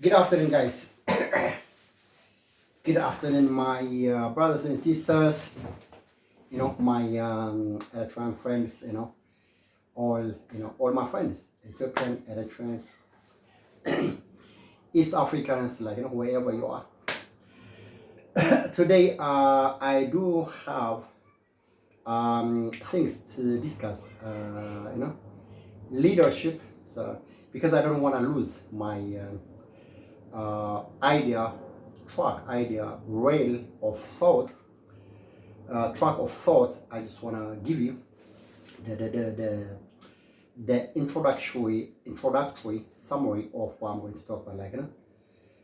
Good afternoon, guys. Good afternoon, my brothers and sisters. My Eritrean friends. All my friends, Ethiopian, Eritreans, East Africans, wherever you are. Today, I do have things to discuss. Leadership. So because I don't want to lose my rail of thought, track of thought, I just want to give you the introductory summary of what I'm going to talk about.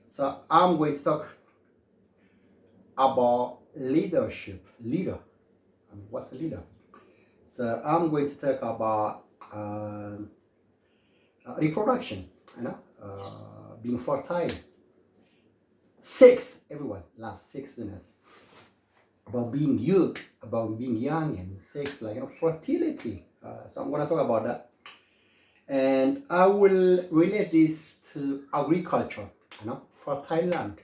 So I'm going to talk about leadership. What's a leader? So I'm going to talk about reproduction. Being fertile. Sex. Everyone loves sex, isn't it? About being youth, about being young, and sex, fertility. So I'm going to talk about that, and I will relate this to agriculture. Fertile land,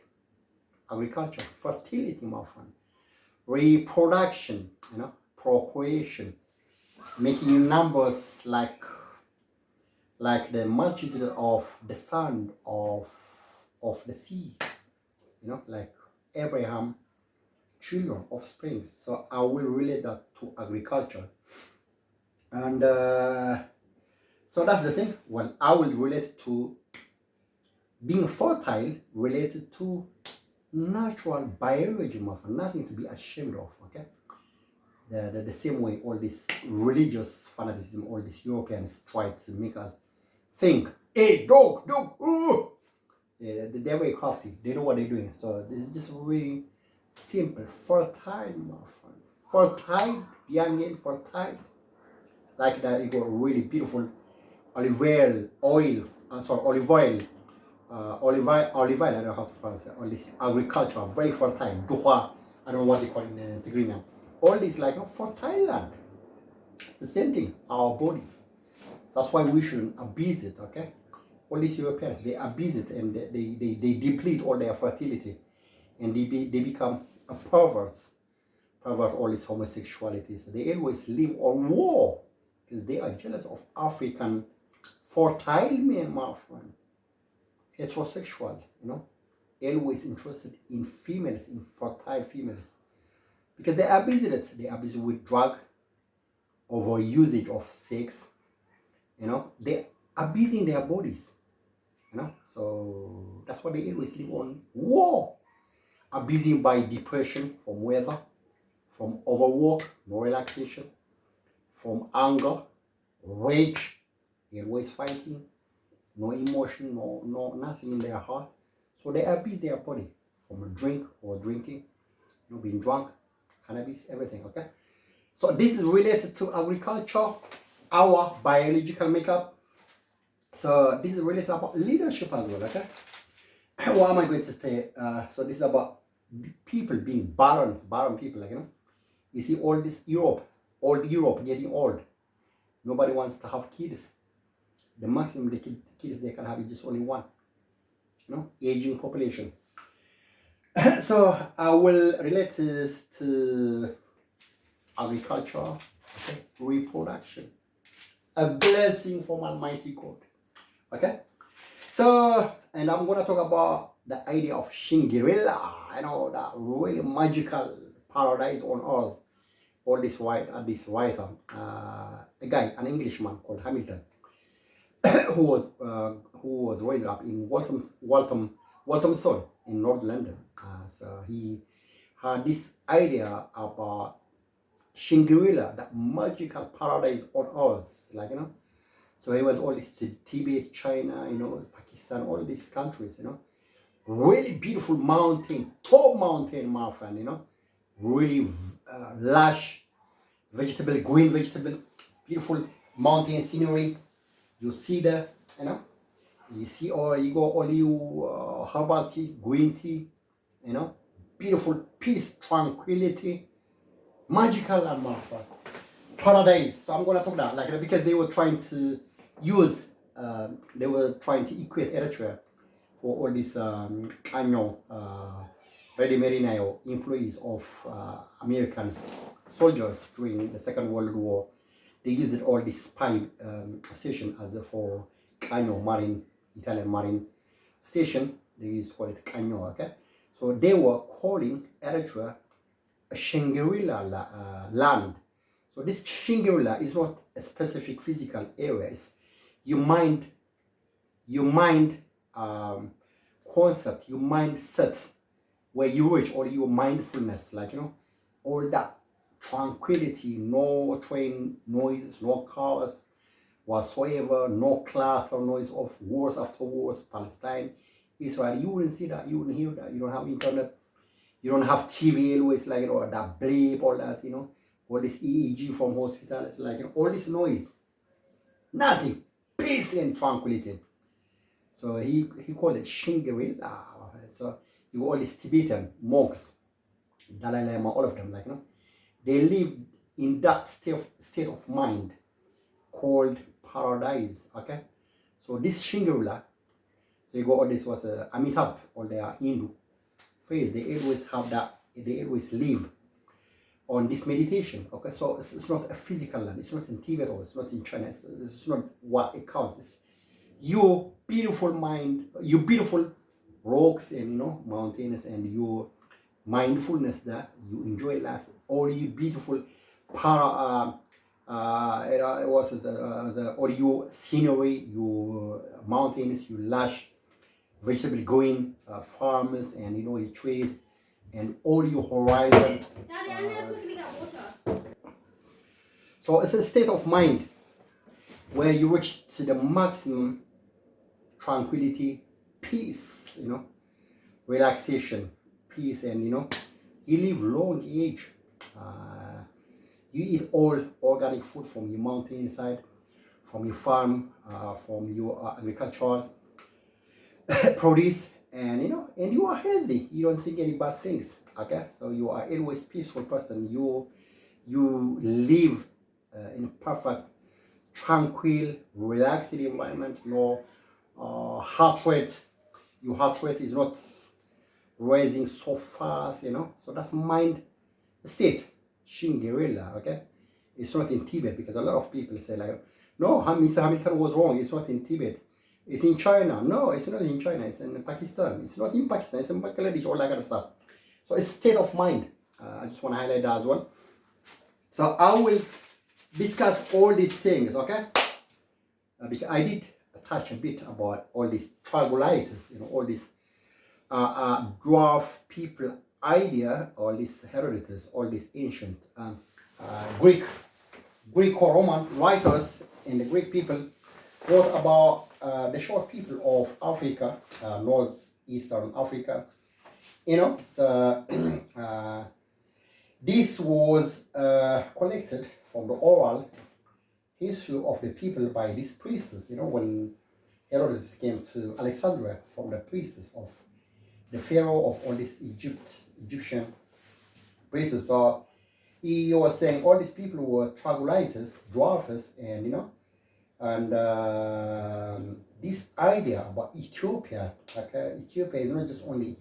agriculture, fertility, my friend, reproduction. Procreation, making numbers like the multitude of the sand of the sea. Like Abraham, children, offspring. So I will relate that to agriculture. And so that's the thing. Well, I will relate to being fertile related to natural biology, my friend. Nothing to be ashamed of, okay? The same way all this religious fanaticism, all these Europeans try to make us think, hey, dog, ooh! Yeah, they're very crafty. They know what they're doing. So this is just really simple. Fertile, my friend. Fertile, young and fertile. Like that, you got really beautiful olive oil, olive oil. Olive oil, I don't know how to pronounce it. All this agriculture, very fertile. Duha, I don't know what they call it in Tigrinya. All this fertile land. It's the same thing, our bodies. That's why we shouldn't abuse it, okay? All these Europeans, they abuse it and they deplete all their fertility, and they become a pervert all this homosexuality. So they always live on war because they are jealous of African fertile men, my friend. Heterosexual, always interested in females, in fertile females, because they abuse it. They abuse it with drug, over usage of sex. They abusing their bodies. So that's why they always live on war. Abusing by depression from weather, from overwork, no relaxation, from anger, rage, always fighting, no emotion, no nothing in their heart. So they abuse their body from a drink or drinking, being drunk, cannabis, everything, okay? So this is related to agriculture, our biological makeup. So this is related about leadership as well, okay? What am I going to say? So this is about people being barren people, You see all this old Europe getting old. Nobody wants to have kids. The maximum kids they can have is just only one. Aging population. So I will relate this to agriculture, okay? Reproduction. A blessing from Almighty God. Okay? So, and I'm going to talk about the idea of Shangri-La, that really magical paradise on earth. All this writer, a guy, an Englishman called Hamilton, who was raised up in Walthamstow in North London. So he had this idea about Shangri-La, that magical paradise on earth, So he went all this to Tibet, China, Pakistan, all these countries, Really beautiful mountain, top mountain, my friend, Really lush vegetable, green vegetable, beautiful mountain scenery. You see there, You see, or you go all you herbal tea, green tea, Beautiful peace, tranquility, magical land, my friend. Paradise. So I'm going to talk that, because they were trying to use, they were trying to equate Eritrea for all these Caño, Ready Marine employees of Americans soldiers during the Second World War. They used all this spy station as for Caño Marine, Italian Marine station. They used to call it Caño, okay? So they were calling Eritrea a Shangri-La land. So this Shangri-La is not a specific physical area. It's your mind concept, your mindset, where you reach, or your mindfulness, like, you know, all that tranquility, no train noises, no cars whatsoever, no clatter noise of wars after wars, Palestine, Israel. You wouldn't see that, you wouldn't hear that. You don't have internet, you don't have TV always, like, you know, that bleep, all that, you know, all this EEG from hospitals, like, you know, all this noise, nothing, peace and tranquility. So he called it Shangri-La. So you got all these Tibetan monks, Dalai Lama, all of them, like, you know, they live in that state of mind called paradise, okay? So this Shangri-La, so you got all this was Amitabh, or they are Hindu phrase, they always have that, they always live on this meditation, okay? So it's not a physical land, it's not in Tibet, or it's not in China, it's not what it counts. It's your beautiful mind, your beautiful rocks and, you know, mountains, and your mindfulness that you enjoy life, all you beautiful all your scenery, your mountains, your lush vegetable growing farms, and, you know, your trees, and all your horizon. Daddy, I'm not looking at water. So it's a state of mind where you reach to the maximum tranquility, peace, you know, relaxation, peace, and, you know, you live long age. You eat all organic food from your mountainside, from your farm, from your agricultural produce, and, you know, and you are healthy. You don't think any bad things, okay? So you are always peaceful person. You live in a perfect, tranquil, relaxed environment. No heart rate. Your heart rate is not rising so fast, you know. So that's mind state, Shangri-La, okay? It's not in Tibet, because a lot of people say, like, no, Mr. Hamilton was wrong, it's not in Tibet. It's in China. No, it's not in China, it's in Pakistan. It's not in Pakistan, it's in Bangladesh, all that kind of stuff. So it's state of mind. I just want to highlight that as well. So I will discuss all these things, okay? Because I did touch a bit about all these troglodytes, you know, all these dwarf people idea, all these Herodotus, all these ancient Greek or Roman writers and the Greek people wrote about the short people of Africa, northeastern Africa. You know, so this was collected from the oral history of the people by these priests. You know, when Herodotus came to Alexandria from the priests of the pharaoh of all these Egyptian priests. So he was saying all these people were troglodytes, dwarfs, and, you know, and this idea about Ethiopia, like Ethiopia is not just only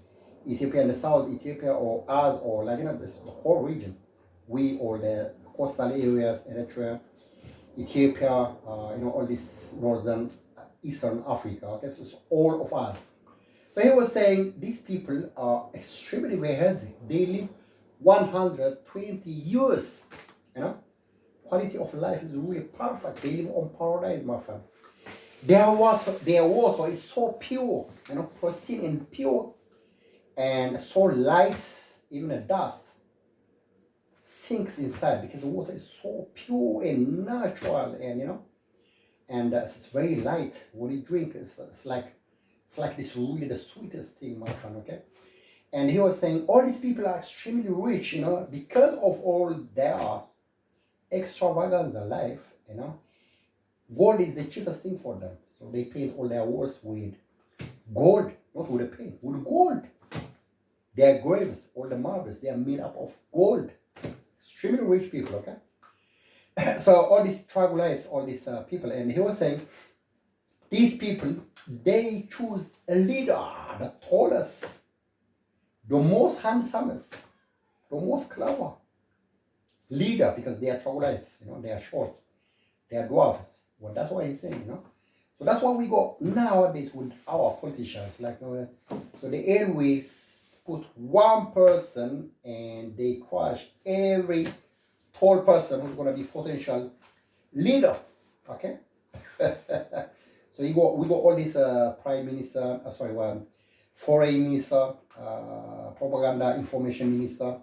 Ethiopia in the south, Ethiopia or us, or, like, you know, this the whole region. We, or the coastal areas, Eritrea, Ethiopia, you know, all this northern, eastern Africa. Okay, so it's all of us. So he was saying these people are extremely very healthy. They live 120 years. You know, quality of life is really perfect. They live on paradise, my friend. Their water is so pure, you know, pristine and pure, and so light, even the dust sinks inside because the water is so pure and natural, and, you know, and it's very light. When you drink, it's like this really the sweetest thing, my friend. Okay, and he was saying all these people are extremely rich, you know, because of all their extravagance in life. You know, gold is the cheapest thing for them, so they paint all their walls with gold, not with a paint, with gold. Their graves, all the marbles, they are made up of gold. Extremely rich people. Okay, so all these troglodytes, all these people, and he was saying these people they choose a leader, the tallest, the most handsomest, the most clever leader, because they are troglodytes, they are short, they are dwarfs. Well, that's what he's saying. So that's what we got nowadays with our politicians. So they always put one person and they crush every tall person who's going to be potential leader. Okay. So we got all these prime minister, foreign minister, propaganda information minister.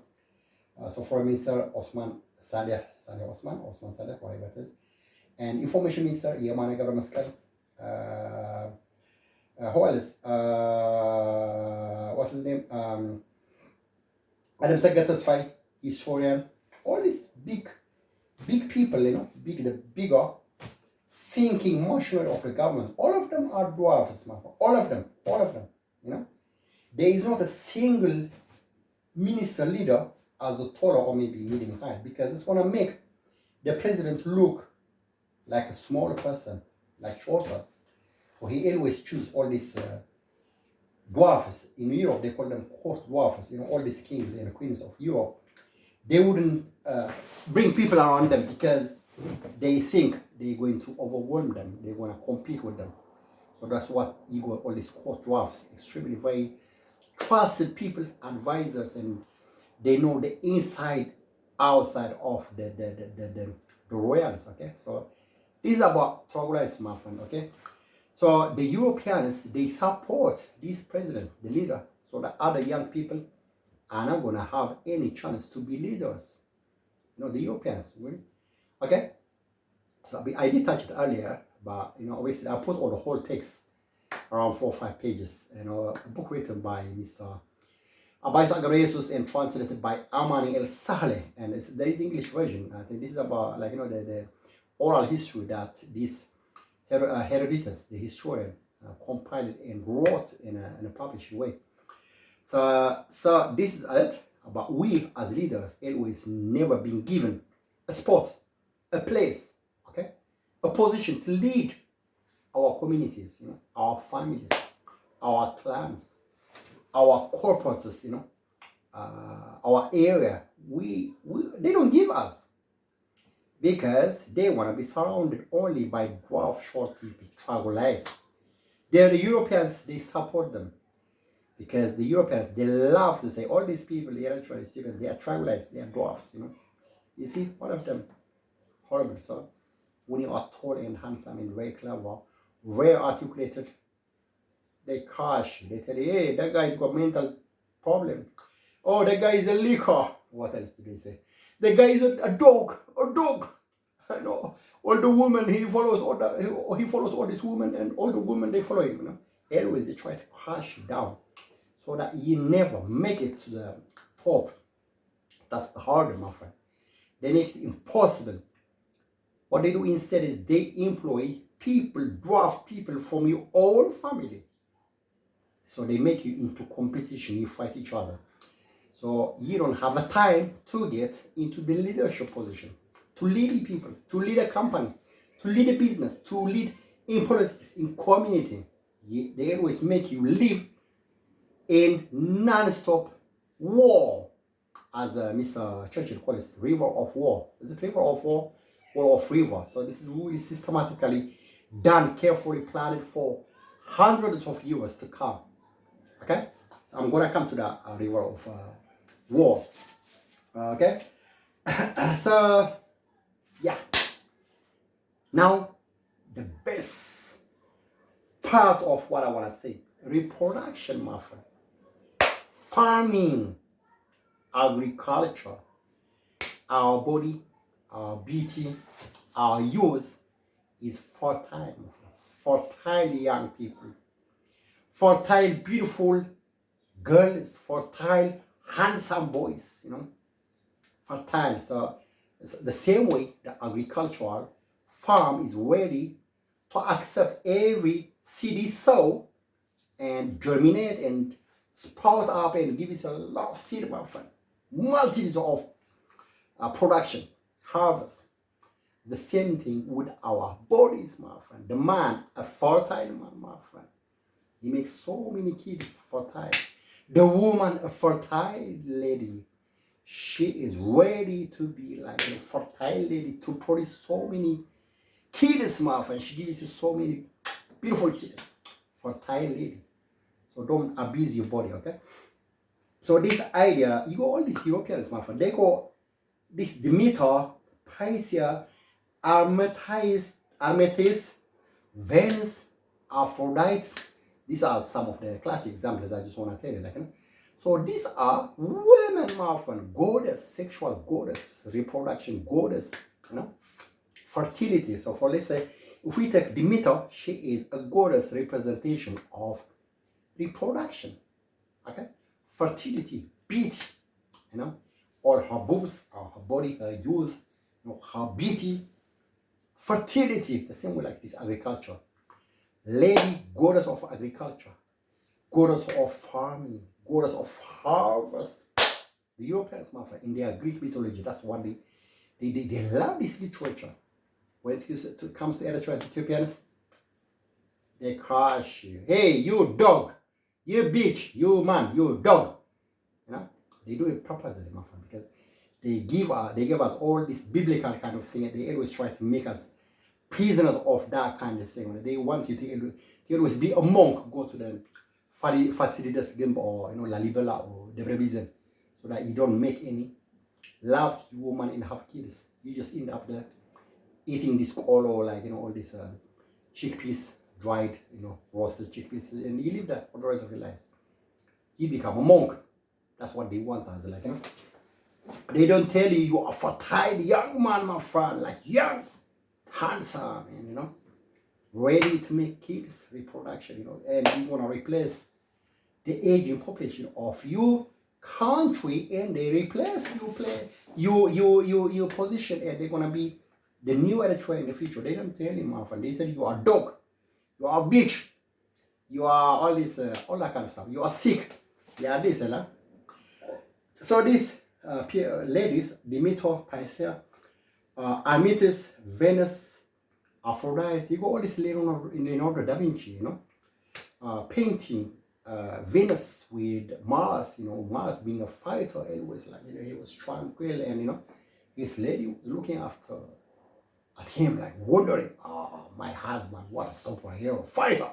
So foreign minister Osman Saleh, Osman Saleh, whatever it is, and information minister Yamane Gabra Maskal. Who else? What's his name? Adam Sagatasfai, historian. All these big people, the bigger thinking machinery of the government. All of them are dwarfs, all of them. There is not a single minister leader as a taller or maybe medium height, because it's gonna make the president look like a smaller person, like shorter. So he always choose all these dwarfs. In Europe, they call them court dwarfs. All these kings and queens of Europe, they wouldn't bring people around them because they think they're going to overwhelm them. They're going to compete with them. So that's what you got all these court dwarfs, extremely very trusted people, advisors, and they know the inside, outside of the royals. Okay, so this is about troglodytes, my friend. Okay. So the Europeans, they support this president, the leader, so that other young people are not going to have any chance to be leaders. The Europeans, really. Okay? So I did touch it earlier, but, obviously I put all the whole text around 4 or 5 pages, a book written by Mr. Abais Agaresus and translated by Amani El Saleh, and there is English version. I think this is about, the oral history that this Herodotus, the historian, compiled and wrote in a published way. So this is it. But we as leaders always never been given a spot, a place, okay, a position to lead our communities, our families, our clans, our corporates, our area. They don't give us, because they want to be surrounded only by dwarf short people, troglodytes. The Europeans, they support them, because the Europeans, they love to say all these people, the Eritrean students, they are troglodytes, they are dwarfs. You see, all of them horrible. So when you are tall and handsome and very clever, very articulated, they crash. They tell you, hey, that guy's got mental problem. Oh, that guy is a liquor. What else do they say? The guy is a dog. I know. All the women, he follows all these women, and all the women, they follow him. Always they try to crash you down, so that you never make it to the top. That's the harder, my friend. They make it impossible. What they do instead is they employ people, dwarf people from your own family. So they make you into competition, you fight each other. So you don't have the time to get into the leadership position, to lead people, to lead a company, to lead a business, to lead in politics, in community. They always make you live in non-stop war, as Mr. Churchill calls it, river of war. Is it river of war or of river? So this is really systematically done, carefully planned for hundreds of years to come. Okay, so I'm gonna come to the river of war. Okay, so yeah. Now the best part of what I wanna say: reproduction, my friend. Farming, agriculture, our body, our beauty, our youth is fertile, fertile young people, fertile beautiful girls, fertile handsome boys, fertile. So it's the same way the agricultural farm is ready to accept every seed sow and germinate and sprout up and give us a lot of seed, my friend. Multitudes of production, harvest. The same thing with our bodies, my friend. The man, a fertile man, my friend. He makes so many kids fertile. The woman, a fertile lady. She is ready to be like a fertile lady to produce so many kids, my friend. She gives you so many beautiful kids. Fertile lady. So don't abuse your body, okay? So this idea, you go all these Europeans, my friend, they go this Demeter, Pythia, Hermetis, Venus, Aphrodite. These are some of the classic examples I just want to tell you. Like, you know? So these are women, my friend, goddess, sexual goddess, reproduction goddess, you know, fertility. So for let's say, if we take Demeter, she is a goddess representation of reproduction, okay, fertility, beauty, you know, all her boobs, her body, her youth, you know, her beauty, fertility, the same way like this agriculture. Lady, goddess of agriculture, goddess of farming, goddess of harvest. The Europeans, my friend, in their Greek mythology, that's what they love this literature. When it comes to Eritreans, Ethiopians, they crush you. Hey, you dog, you bitch, you man, you dog. You know, they do it purposely, my friend, because they give us all this biblical kind of thing, and they always try to make us prisoners of that kind of thing. They want you to always be a monk, go to the Facilitas Gimb or, you know, Lalibela or Debre Bizen, so that you don't make any love to your woman and have kids. You just end up there eating this kolo, like, you know, all this chickpeas, dried, you know, roasted chickpeas, and you live there for the rest of your life. You become a monk. That's what they want us, like, you know. They don't tell you you are a fertile young man, my friend, like young, handsome, and, you know, ready to make kids, reproduction, you know, and you want to replace the aging population of your country, and they replace your position, and they're gonna be the new Eritrea in the future. They don't tell you, my friend. They tell you are a dog, you are a bitch, you are all this, all that kind of stuff. You are sick. Yeah, this, huh? So these ladies, Demeter, Pythia, Hermetis, Venus, Aphrodite, you got all this Leonardo da Vinci, you know, painting Venus with Mars, you know, Mars being a fighter, always, like, you know, he was tranquil, and, you know, his lady was looking after at him, like wondering, oh, my husband, what a superhero, fighter,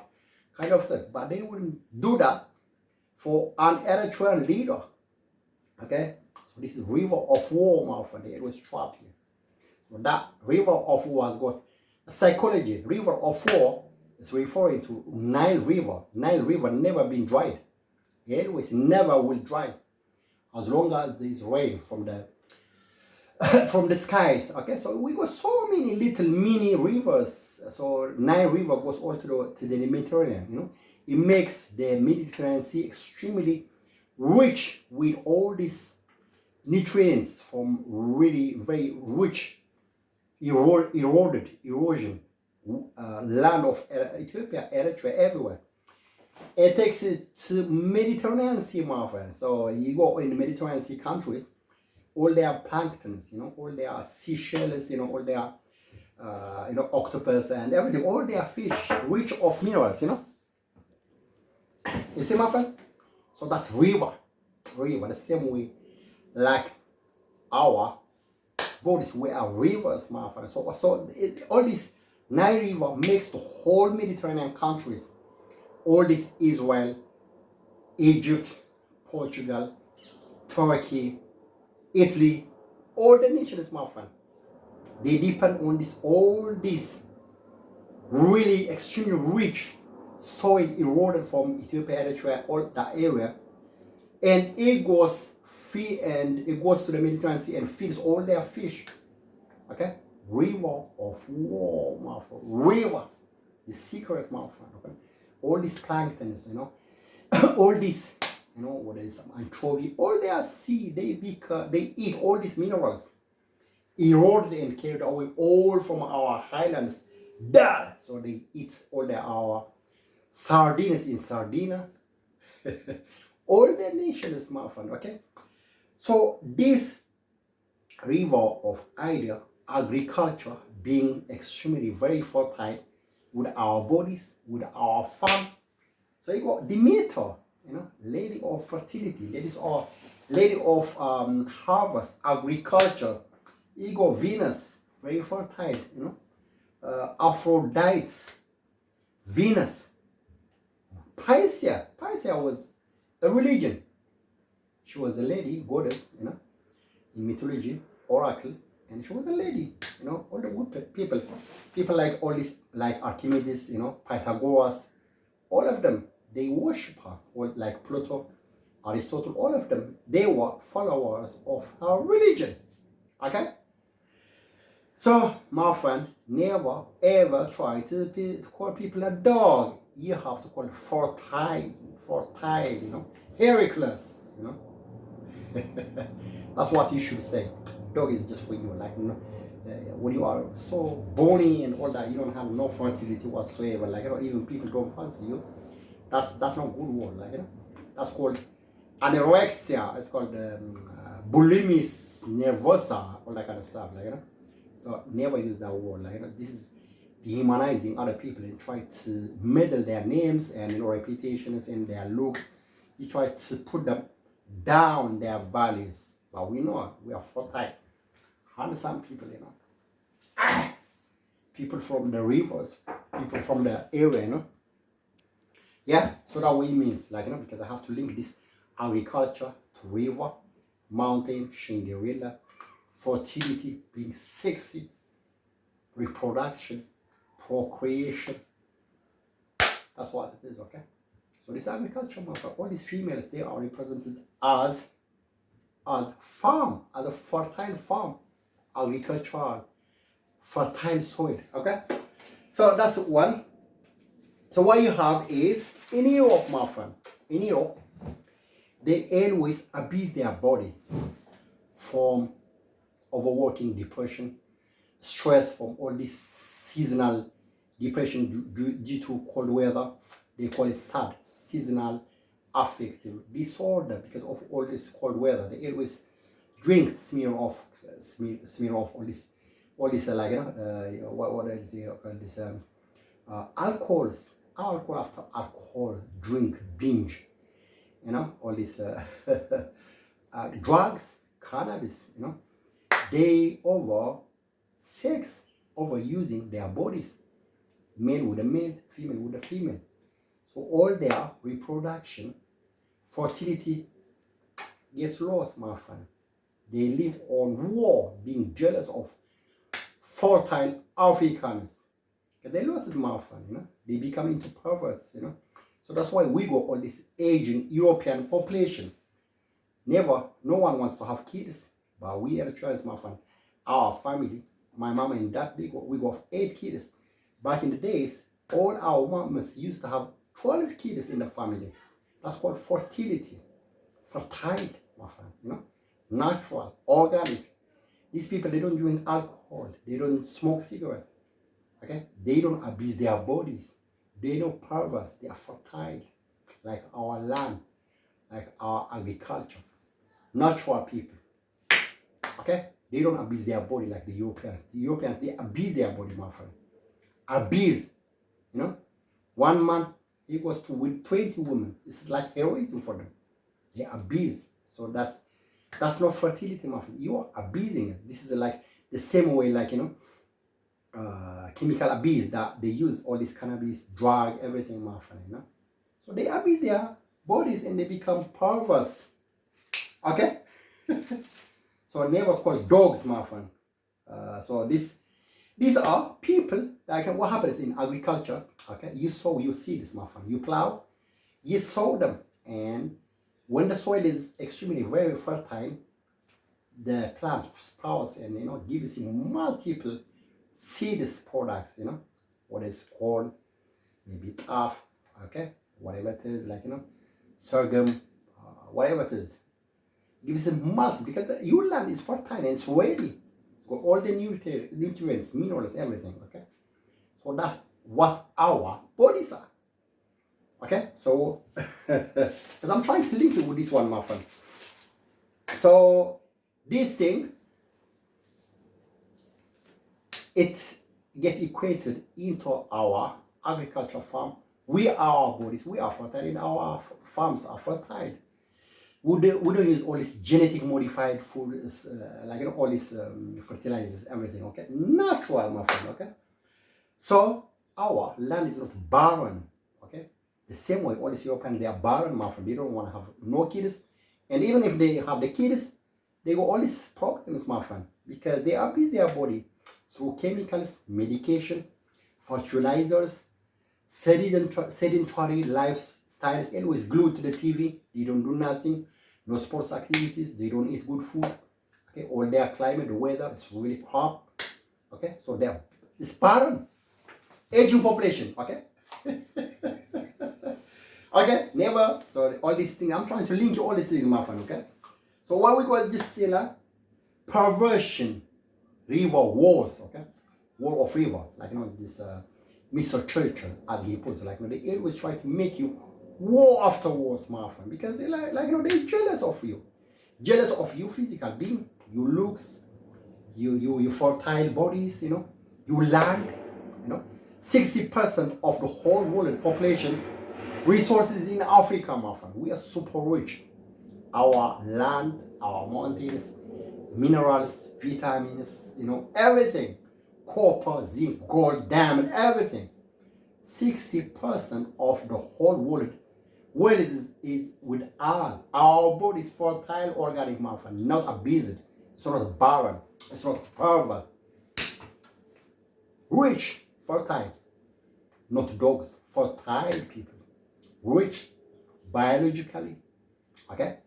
kind of thing. But they wouldn't do that for an Eritrean leader, okay? So this is river of war, my friend, they always trap you. So that river of war has got a psychology. River of war is referring to Nile River. Nile River never been dried. It always never will dry as long as there is rain from the from the skies. Okay, so we got so many little mini rivers. So Nile River goes all to the Mediterranean. You know, it makes the Mediterranean Sea extremely rich with all these nutrients from really very rich erosion land of Ethiopia, Eritrea, everywhere. It takes it to Mediterranean Sea, my friend. So you go in the Mediterranean Sea countries, all their planktons, you know, all their seashells, you know, all their you know, octopus and everything, all their fish rich of minerals, you know. You see, my friend? So that's river, the same way like our bodies, we are rivers, my friend. So all this Nile River makes the whole Mediterranean countries, all this Israel, Egypt, Portugal, Turkey, Italy, all the nations, my friend, they depend on this, all this really extremely rich soil eroded from Ethiopia, Eritrea, all that area, and it goes free and it goes to the Mediterranean Sea and feeds all their fish. Okay, river of war, my friend. River, the secret, my friend. Okay, all these planktons, you know, all this, you know, what is some anchovy, all their sea, they eat all these minerals, eroded and carried away all from our highlands. There, so they eat all our sardines in Sardinia. All the nations, my friend. Okay, so this river of idea, agriculture, being extremely very fertile with our bodies, with our farm. So you got Demeter, lady of fertility, lady of harvest, agriculture. You got Venus, very fertile, Aphrodite, Venus, Pythia. Pythia was a religion. She was a lady, goddess, in mythology, oracle, and she was a lady, all the wood people like all this, like Archimedes, Pythagoras, all of them, they worship her, all like Plato, Aristotle, all of them, they were followers of her religion. Okay? So, my friend, never ever try to call people a dog. You have to call it fertile, Heracles, That's what you should say. Dog is just for you, like when you are so bony and all that, you don't have no fertility whatsoever. Like even people don't fancy you. That's not good word. Like that's called anorexia. It's called bulimis nervosa, all that kind of stuff. Like so never use that word. Like this is dehumanizing other people and try to meddle their names and reputations and their looks. You try to put them down their values, but we know we are fertile, handsome people, people from the rivers, people from the area, yeah. So that what it means, like because I have to link this agriculture to river, mountain, Cinderella, fertility, being sexy, reproduction, procreation. That's what it is, okay? So this agriculture marker, all these females, they are represented as farm, as a fertile farm, agricultural, fertile soil, okay? So that's one. So what you have is, in Europe, my friend, in Europe, they always abuse their body from overworking, depression, stress from all this seasonal depression due to cold weather. They call it SAD, seasonal affective disorder, because of all this cold weather. They always drink, smear off all this like what is it, this alcohols, alcohol after alcohol, drink, binge, all these drugs, cannabis, they over sex, overusing their bodies, male with a male, female with a female. So all their reproduction, fertility gets lost, my friend. They live on war, being jealous of fertile Africans. They lost it, my friend, They become into perverts, So that's why we got all this aging European population. No one wants to have kids, but we Eritreans, my friend, our family, my mama and dad, we got 8 kids. Back in the days, all our mamas used to have 12 kids in the family. That's called fertility. Fertile, my friend, natural, organic. These people, they don't drink alcohol. They don't smoke cigarettes. Okay? They don't abuse their bodies. They know perverts. They are fertile, like our land, like our agriculture. Natural people. Okay? They don't abuse their body like the Europeans. The Europeans, they abuse their body, my friend. Abuse. One man equals to with 20 women. It's like heroism for them. They abuse. So that's not fertility, my friend. You are abusing it. This is like the same way, like, chemical abuse that they use all this cannabis, drug, everything, my friend, So they abuse their bodies and they become perverts. Okay? So never call dogs, my friend. So these are people, like what happens in agriculture, okay? You sow your seeds, my friend. You plow, you sow them. And when the soil is extremely very fertile, the plant sprouts and, gives you multiple seeds products, what is corn, maybe tough, okay? Whatever it is, like, sorghum, whatever it is. Gives them multiple, because your land is fertile and it's ready. Got all the nutrients, minerals, everything, okay? So that's what our bodies are, okay? So, because I'm trying to link it with this one, my friend. So, this thing it gets equated into our agricultural farm. We are our bodies, we are fertile, and our farms are fertile. We don't use all this genetic modified food, like all these fertilizers, everything, okay? Natural, my friend, okay? So our land is not barren, okay? The same way all these Europeans, they are barren, my friend. They don't want to have no kids. And even if they have the kids, they got all these problems, my friend, because they abuse their body through chemicals, medication, fertilizers, sedentary lifestyles, always glued to the TV. They don't do nothing, no sports activities, they don't eat good food. Okay, all their climate, the weather is really crap. Okay, so it's barren. Aging population, okay? Okay, never. So all these things, I'm trying to link you all these things, my friend, okay? So what we call this perversion, river wars, okay? War of river, like this Mr. Churchill, as he puts it, like they always try to make you war after wars, my friend, because they they're jealous of you physical being, your looks, your fertile bodies, your land, 60% of the whole world population resources in Africa, my friend. We are super rich. Our land, our mountains, minerals, vitamins, everything. Copper, zinc, gold, diamond, everything. 60% of the whole world is with us. Our body is fertile, organic, my friend, not abused. It's not barren. It's not pervert. Rich, fertile, not dogs, fertile people. Rich, biologically, okay?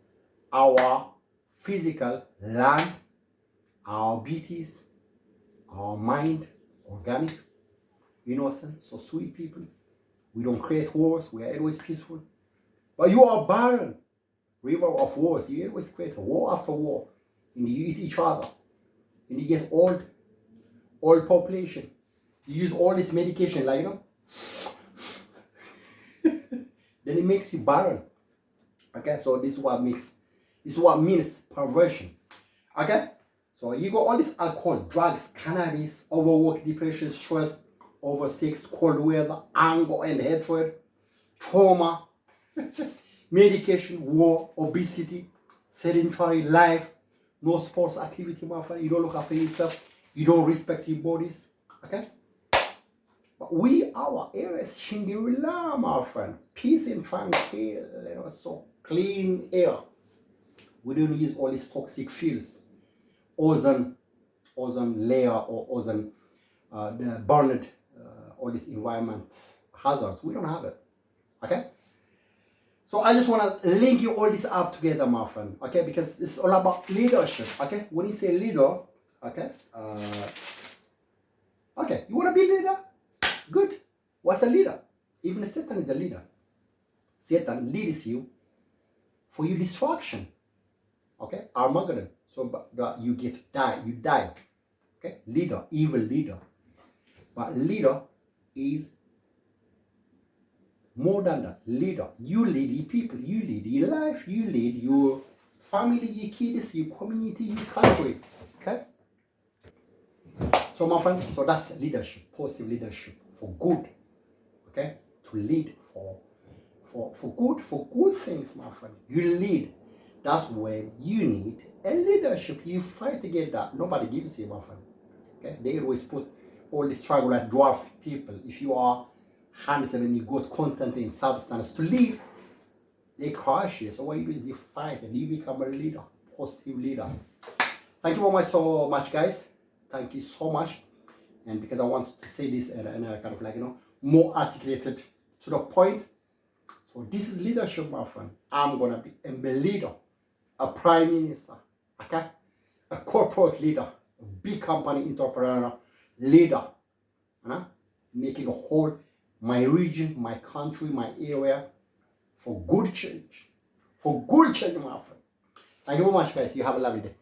Our physical land, our beauties, our mind, organic, innocent, so sweet people. We don't create wars, we are always peaceful. But you are barren, river of wars. You always create war after war. And you eat each other. And you get old population. You use all this medication, then it makes you barren. Okay, so this is what means perversion. Okay, so you got all this alcohol, drugs, cannabis, overwork, depression, stress, over sex, cold weather, anger and hatred, trauma, medication, war, obesity, sedentary life, no sports activity, my friend. You don't look after yourself. You don't respect your bodies. Okay? But our air is Shangri-La, my friend. Peace and tranquil, so clean air. We don't use all these toxic fuels. Ozone layer or ozone, the burned, all these environment hazards. We don't have it. Okay? So I just want to link you all this up together, my friend. Okay? Because it's all about leadership. Okay? When you say leader, okay? Okay, you want to be a leader? Good. What's a leader? Even Satan is a leader. Satan leads you for your destruction. Okay? Armageddon. So you die. Okay? Leader, evil leader. But leader is more than that. Leader. You lead your people. You lead your life. You lead your family, your kids, your community, your country. Okay? So my friend, so that's leadership, positive leadership for good. Okay? To lead for good things, my friend. You lead. That's when you need a leadership. You fight to get that. Nobody gives you, my friend. Okay? They always put all this struggle like dwarf people. If you are handsome and you got content and substance to lead, they crush you. So what you do is you fight and you become a leader, positive leader. Thank you so much, guys. Thank you so much. And because I wanted to say this in a kind of more articulated to the point. So this is leadership, my friend. I'm going to be a leader, a prime minister, okay? A corporate leader, a big company entrepreneur, leader. Making the whole, my region, my country, my area for good change. For good change, my friend. Thank you very much, guys. You have a lovely day.